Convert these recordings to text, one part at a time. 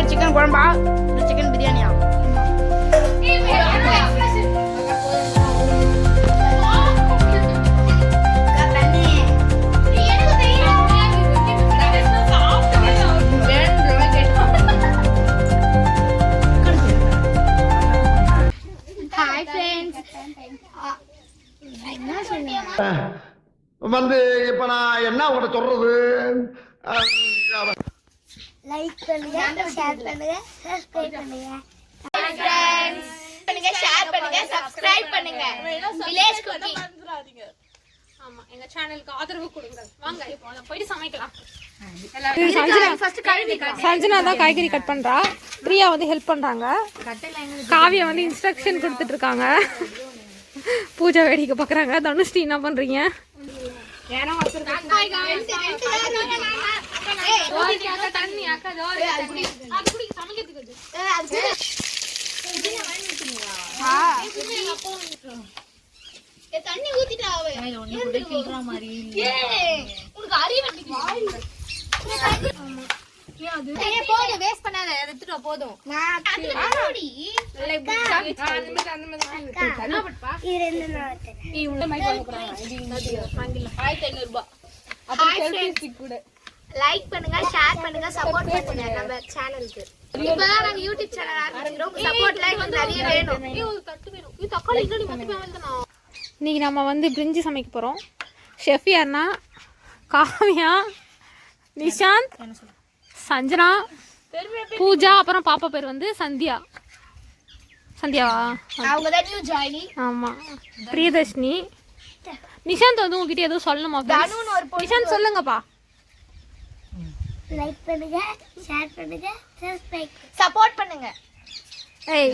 Chicken குழம்பா chicken பிரியாணியா? வந்து இப்ப நான் என்ன உங்கள்ட்ட சொல்றது? லைக் பண்ணுங்க, ஷேர் பண்ணுங்க, சப்ஸ்கிரைப் பண்ணுங்க. ஹாய் फ्रेंड्स, பண்ணுங்க, ஷேர் பண்ணுங்க, சப்ஸ்கிரைப் பண்ணுங்க. வில்லேஜ் குக்கிங் ஆமா, எங்க சேனலுக்கு ஆதரவு கொடுங்க. வாங்க இப்போ போய் சமைக்கலாம். சஞ்சனா தான் காய்கறி கட் பண்றா, பிரியா வந்து ஹெல்ப் பண்றாங்க, காவியா வந்து இன்ஸ்ட்ரக்ஷன் கொடுத்துட்டு இருக்காங்க, பூஜா வேடிக்கை பாக்குறாங்க. தனுஷ்டி என்ன பண்றீங்க? தண்ணி ஊத்திட்டா உனக்கு அறிவு போதும், வேஸ்ட் பண்ணாத, எடுத்துட்டு போதும். லைக் பண்ணுங்க, ஷேர் பண்ணுங்க, சப்போர்ட் பண்ணுங்க நம்ம சேனலுக்கு. இப்பதான் நாங்க யூடியூப் சேனல் ஆரம்பிச்சிரோம். சப்போர்ட் லைக் நிறைய வேணும். இன்னைக்கு நம்ம வந்து பிரிஞ்சி சமைக்க போறோம். ஷெஃப் யாருன்னா காவியா, நிஷாந்த், சஞ்சனா, பூஜா, அப்புறம் பாப்பா பேர் வந்து சந்தியா. சந்தியாவா? அவங்க தான் நியூ ஜாயினிங். ஆமா, பிரியதர்ஷினி. நிஷாந்த் வந்து உங்ககிட்ட எதுவும் சொல்லணுமா? நிஷாந்த் சொல்லுங்கப்பா. லைக் பண்ணுங்க, ஷேர் பண்ணுங்க, சப்ஸ்கிரைப் சப்போர்ட் பண்ணுங்க. ஏய்,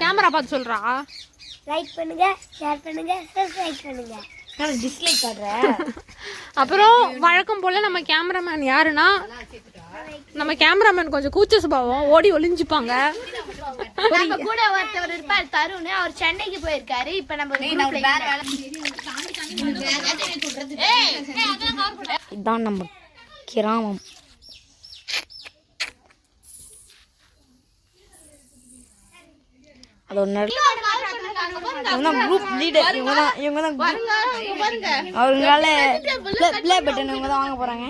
கேமரா பார்த்து சொல்றா. லைக் பண்ணுங்க, ஷேர் பண்ணுங்க, சப்ஸ்கிரைப் பண்ணுங்க. நான் டிஸ்லைக் பண்றேன். அப்புறம் வழக்கம் போல நம்ம கேமராமேன் யாருன்னா, நம்ம கேமராமேன் கொஞ்சம் கூச்ச சுபாவம், ஓடி ஒளிஞ்சுப்பாங்க. நம்ம கூட ஒருத்தவர் இருப்பார் தருண், அவர் சென்னைக்கு போயிருக்காரு. இப்ப நம்ம இதான் நம்ம கிராமம். அது ஒரு குரூப் லீடர் இவங்க தான் அவங்களால ப்ளே பட்டன் இவங்க தான் வாங்க போறாங்க.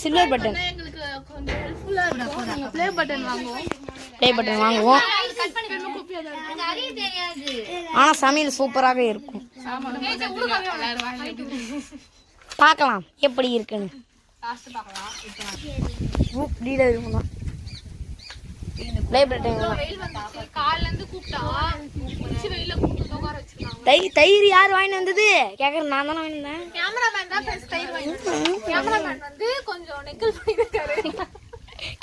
சில்வர் பட்டன் ப்ளே பட்டன் வாங்குவோம். ஆனா சமையல் சூப்பராக இருக்கும். பார்க்கலாம் எப்படி இருக்குன்னு. குரூப் லீடர் இவங்க தான். தயிர் யார் வாங்கி வந்தது கேக்குற? நான் தானே வாங்கி வந்தேன்.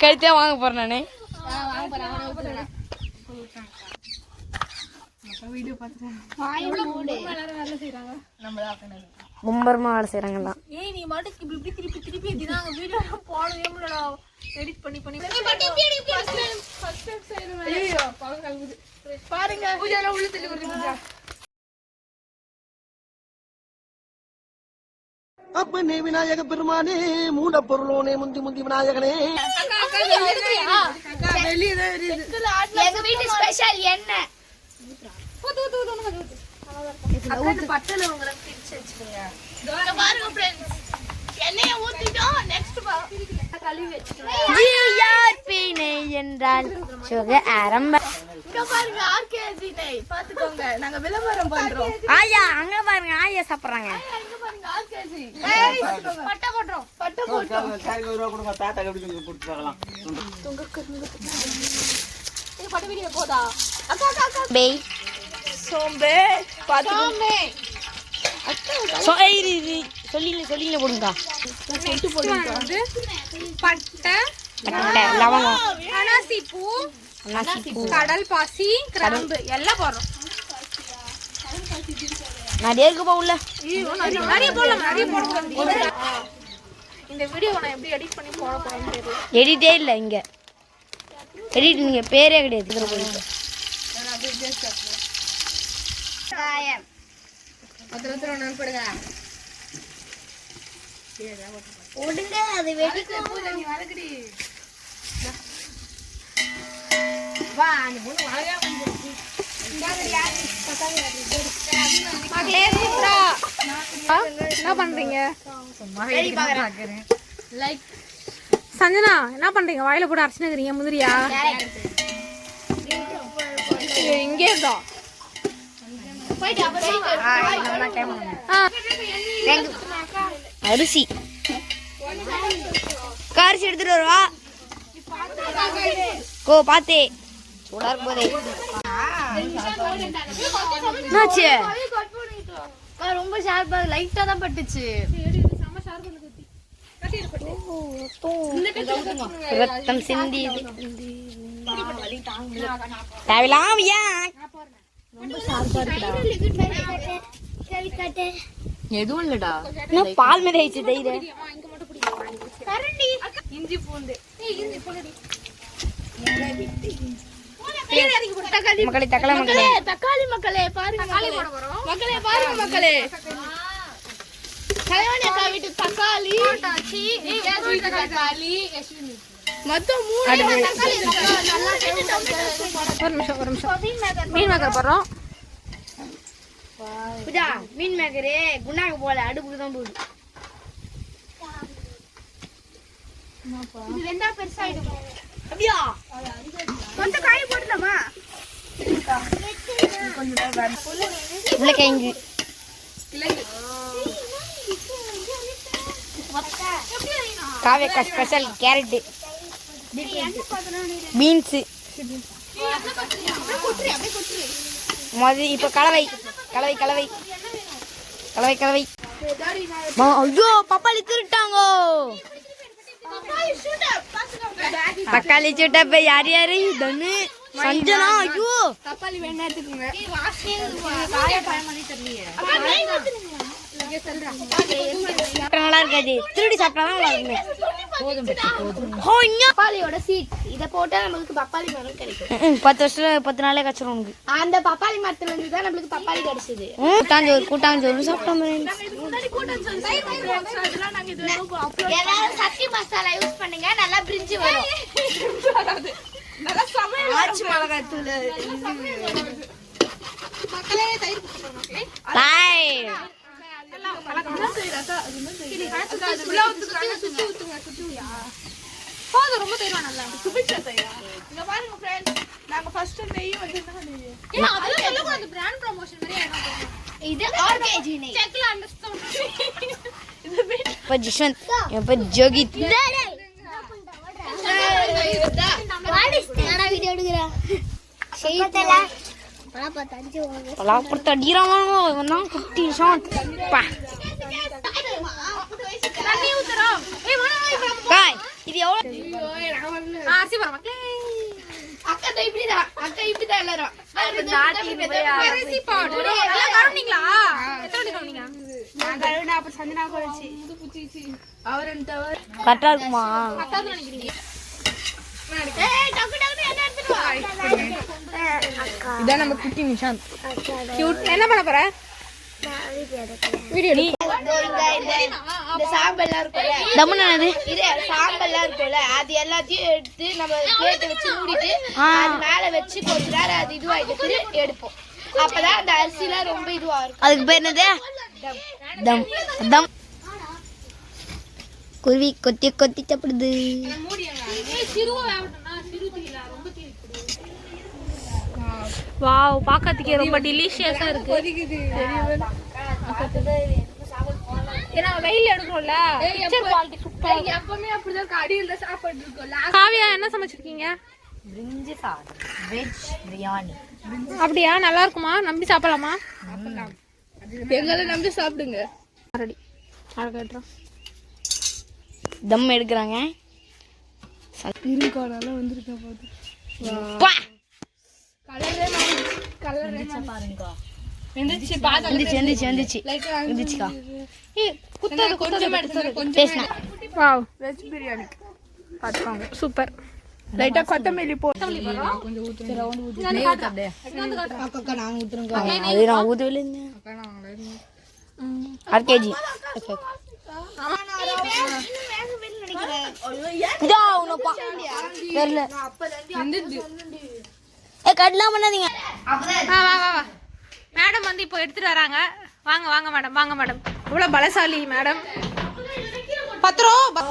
கழுத்தே வாங்க போறேன் நானு. மும்பரமா வேலை செய்யறாங்கலாம். அப்பனே விநாயக பெருமானே, மூட பொருளோனே, முந்தி முந்தி விநாயகனே. எங்க வீட்டு ஸ்பெஷல் என்ன பட்டல உங்களுக்கு பிடிச்சு வச்சுக்கோங்க. பாருங்க फ्रेंड्स, எண்ணெயை ஊத்திட்டோம். நெக்ஸ்ட் கழுவி வெச்சுக்கலாம். ஜிஆர்பி என்றால் சுக ஆரம்பம். இங்க பாருங்க, ஆர்கேஜி நெய் பாத்துக்கோங்க. நாங்க விளம்பரம் பண்றோம். ஆயா அங்க பாருங்க, ஆயா சாப்பிடுறாங்க. இங்க பாருங்க, ஆர்கேஜி பட்டை போடுறோம். பட்டை போடுறோம். ₹100 கொடுங்க, தாத்தா எப்படி கொடுத்து பார்க்கலாம். இது பட்டை வீடியோ போடா. அக்கா அக்கா பே சோம்பே பாத்துக்கோமே. சொல்லில போடுங்க. பட்டை, லவங்கம், அனாசி பூ, கடல் பாசி, கிராம்பு எல்லாம் போடுறோம். நிறைய இருக்கு உள்ள. நிறைய போடலாம், நிறைய போடலாம். இந்த வீடியோ நான் எப்படி எடிட் பண்ணி போட போறேன்னு தெரியல. எடிட்டே இல்ல இங்க. எடிட் நீங்க பேரே கிடையாது. இதுல போயிட்டு ஒடுங்க அது வெடிக்கும். மக்களே சூப்பரா. என்ன பண்றீங்க? சஞ்சனா என்ன பண்றீங்க? வாயில போட்டு அரைச்சுக்கிறீங்க முந்திரியா? இங்கே இருந்தோம். அரிசி அரிசி எடுத்துட்டு வருவா. கோ பாத்தே சூடா இருக்கும் போதே என்னாச்சு? ரொம்ப ஷார்ப்பா லைட்டா தான் பட்டுச்சு. ரத்தம் சிந்தி தேவையில்லாம ஏன் எதுவும் இல்லடா. நான் பால் மேல ஆயிடுச்சு தைரியம். இஞ்சி பூண்டு மக்களே தக்காளி மக்களே தக்காளி மக்களே பாருங்க மக்களே பாருங்க மக்களே கலைவாணி அக்கா வீட்டு தக்காளி தக்காளி மொத்தம் 3 தக்காளி இருக்கு. ஒரு நிமிஷம் மீன் மேக்கர் போடுறோம். புஜா மீன் மேக்கரு குண்டாங்க போல அடுப்புக்கு தான் போகுது. இது வெந்தா பெருசாயிடும். அப்படியா? கொஞ்சம் காய் போட்டுலாமா? உருளைக்கிழங்கு காவேக்கா ஸ்பெஷல் கேரட் பீன்ஸு இப்போ கலவை கலவை கலவை கலவை கலவை. ஐயோ பப்பாளி திருட்டாங்கோ. தக்காளி சுட்டப்ப யார் யாரு? தனு சஞ்சனா. ஐயோ தக்காளி வேணா எடுத்துக்கோங்க. நல்லா இருக்காது. திருடி சாப்பிட்டாதான் நல்லா இருக்குமே. பப்பாளியோட சீட் இத போட்டா நமக்கு பப்பாளி மரம் கிடைக்கும். 10 வருஷத்துல 10 நாளே கச்சிரும் உனக்கு. அந்த பப்பாளி மரத்துல இருந்து தான் நமக்கு பப்பாளி கிடைச்சது. கூட்டாஞ்சோறு சாப்பிட்டோம். எல்லாரும் சக்தி மசாலா யூஸ் பண்ணுங்க, நல்லா பிரிஞ்சு வரும். ஆச்சி மிளகாய்த்தூள் ரொம்ப தெரியும் நல்லா. இங்க பாருங்க फ्रेंड्स, நாங்க ஃபர்ஸ்ட் நெய் வந்து ஏன் அதெல்லாம் சொல்ல கூடாது. பிராண்ட் ப்ரமோஷன் மாதிரி ஆயிடும். இது ஆர்கேஜி நெய். செக்ல அண்டர்ஸ்டாண்ட். இப்ப ஜிஷ்வந்த் இப்ப ஜோகித் நான் வீடியோ எடுக்கறேன். செய்யல பலாப்பழத்தை அடிக்கிறாங்க. இவன் குட்டி ஷாட் தண்ணி ஊத்துறோம். ஏய் காய் இது எவ்வளவு? ஆசி வர மக்களே. அக்கா இப்படிதான், அக்கா இப்படிதான் எல்லாரும். அரிசி பவுடர். எல்லாம் கரண்டிங்களா? எத்தனை கரண்டிங்க? நான் கருணா அப்ப சந்தனா கோச்சி. அவரண்டவர். கரெக்டா இருக்குமா? பத்தாது நினைக்கிறீங்க? ஏய் டக்கு டக்கு என்ன எடுத்துட்டு வா. இதான் நம்ம குட்டி நிஷாந்த். கியூட். என்ன பண்ண போற? வீடியோ இந்த சாம்பல்லாம் இருக்கும்ல, தம்முனது இது சாம்பல்லாம் இருக்கும்ல, அது எல்லாத்தையும் எடுத்து நம்ம பிளேட் வச்சு மூடிட்டு அது மேல வச்சு கொஞ்ச நேரம் அது இதுவாயிட்டு எடுப்போம். அப்பதான் அந்த அரிசிலாம் ரொம்ப இதுவா இருக்கும். அதுக்கு பேர் என்னது? தம் தம். குருவி கொத்தி கொத்தி சாப்பிடுது. வாவ், பார்க்கிறதுக்கே ரொம்ப டெலிஷியஸா இருக்கு. ஏன்னா வெயில் எடுக்கணும்ல. பிக்சர் குவாலிட்டி சூப்பரா இருக்கு. எப்பவுமே அப்படிதான் கடியில சாப்பாடு இருக்கும்ல. காவியா என்ன சமைச்சிருக்கீங்க? பிரிஞ்சி சாதம், வெஜ் பிரியாணி. அப்படியா? நல்லா இருக்குமா? நம்பி சாப்பிடலாமா? எங்களை நம்பி சாப்பிடுங்க. ரெடி. அழகாட்றோம். தம் எடுக்கிறாங்க. இருக்கானால வந்திருக்கா பாத்து. பா கலரே கலரே பாருங்க. எந்திரிச்சு பாத்து எந்திரிச்சு எந்திரிச்சு எந்திரிச்சு எந்திரிச்சுக்கா. ஏய் குத்தது கொஞ்சம் எடுத்து கொஞ்சம் பேசுனா வாவ், வெஜ் பிரியாணி பாத்துக்கோங்க. சூப்பர். லைட்டா கொத்தமல்லி போட்டு கொஞ்சம் ஊத்துறேன். அது நான் ஊதவே இல்லைங்க. RKG. இதா உனப்பா தெரியல. கட்லாம் பண்ணாதீங்க. வா வா வா வா மேடம் வந்து இப்போ எடுத்துட்டு வராங்க. வாங்க வாங்க மேடம், வாங்க மேடம். இவ்வளோ பலசாலி மேடம். 10 ரூபா.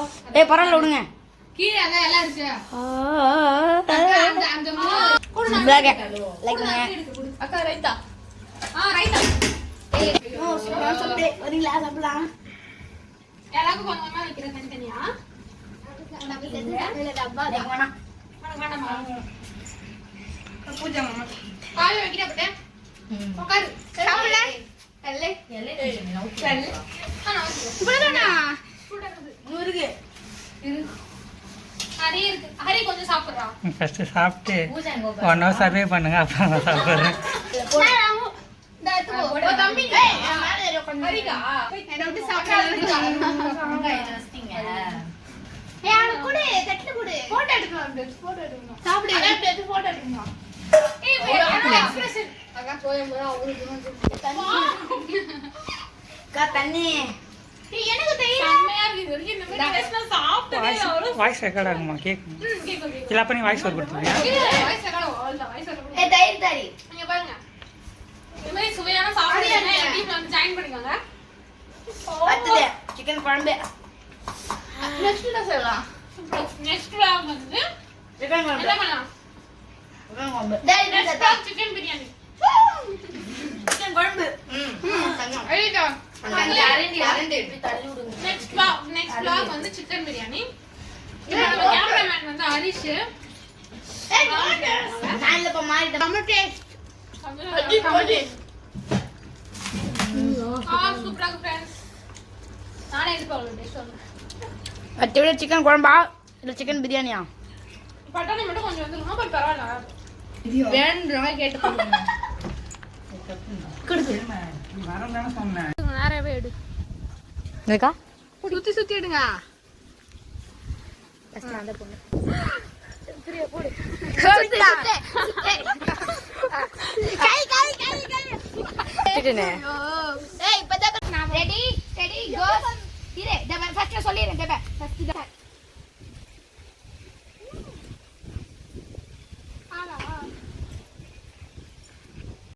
பரவாயில்ல விடுங்க. கீழே அதான் எல்லாம் இருக்கு லைக் பண்ணுங்க. அக்கா ரைட்டா ரைட்டா வரீங்களா சாப்பிடலாம்? எல்லாருக்கும் கொஞ்சம் கொஞ்சமா வைக்கிறேன் தனித்தனியா. வேணாம். பூஜை மாமா காலை வைக்கிறேன். அப்படியே உட்காரு சாப்பிடல. இருக்கு. ஹரி இருக்கு. ஹரி கொஞ்சம் சாப்பிடுறா. ஃபர்ஸ்ட் சாப்பிட்டு 1 hour சர்வே பண்ணுங்க, அப்புறம் நான் சாப்பிட்றேன். தம்பி ஹரிக்கா என்ன விட்டு சாப்பிடாது குடு தட்டு குடு போட்டோ எடுக்கலாம் போட்டோ எடுக்கணும் சாப்பிடு அதான் போட்டோ எடுக்கணும் எக்ஸ்பிரஷன் அக்கா போயும்போது அவருக்கு தண்ணி எனக்கு தெரியும் செம்மையா இருக்கு. வரைக்கும் இந்த மாதிரி டேஸ்ட்னா சாப்பிட்டதே அவ்வளோ வாய்ஸ் ரெக்கார்ட் ஆகுமா? கேட்கும். கேக்கும். இல்லை அப்போ நீ வாய்ஸ் ஓவர் கொடுத்துருவியா? வாய்ஸ் ரெக்கார்ட் ஆல்ல வாய்ஸ் ரெக்கார்ட். ஏ தயிர் தாரி நீங்க பாருங்க. இந்த மாதிரி சுவையான சாப்பாடு என் டீம்ல வந்து ஜாயின் பண்ணிக்கோங்க. அடுத்தது சிக்கன் குழம்பு. நெக்ஸ்ட் என்ன செய்யலாம் நெக்ஸ்ட் vlog வந்து சிக்கன் குழம்பு. என்ன பண்ணலாம்? சிக்கன் குழம்பு. டேய் next vlog chicken biryani. Chicken குழம்பு. ஐயா அரண்டி இப்படி தள்ளி விடுங்க நெக்ஸ்ட் vlog வந்து சிக்கன் பிரியாணி. இப்போ நம்ம கேமராமேன் வந்து ஹரிஷ். நான் இல்லப்பா மாறிட்டேன். நம்ம டேஸ்ட் சூப்பரா இருக்கு ஃப்ரெண்ட்ஸ். நானே இது போல டேஸ்ட் சொல்றேன். அடுத்த விட சிக்கன் குழம்பா இல்லை சிக்கன் பிரியாணியா? பட்டாணி மட்டும் கொஞ்சம் வந்துருமா? பட் பரவாயில்ல. வேணும்ன்றவங்க கேட்டு பாருங்க நீ வரேன் தானே சொன்னேன். நிறையவே எடு. இருக்கா? சுத்தி சுத்தி எடுங்க ரெடி ரெடி கோ இரு ஃபர்ஸ்ட் சொல்லிடுறேன் ஃபர்ஸ்ட்